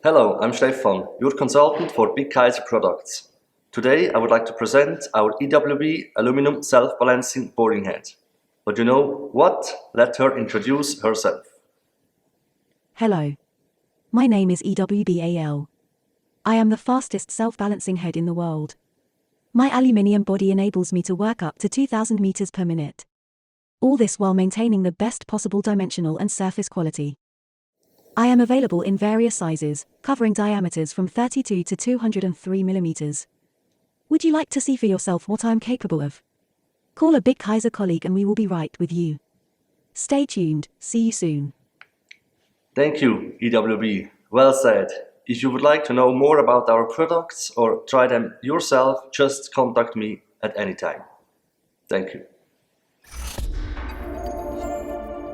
Hello, I'm Stefan, your consultant for BIGDAISHOWA products. Today I would like to present our EWB aluminum self-balancing boring head. But you know what? Let her introduce herself. Hello. My name is EWB-AL. I am the fastest self-balancing head in the world. My aluminium body enables me to work up to 2000 meters per minute. All this while maintaining the best possible dimensional and surface quality. I am available in various sizes, covering diameters from 32 to 203 millimeters. Would you like to see for yourself what I am capable of? Call a BIGDAISHOWA colleague and we will be right with you. Stay tuned, see you soon. Thank you, EWB. Well said. If you would like to know more about our products or try them yourself, just contact me at any time. Thank you.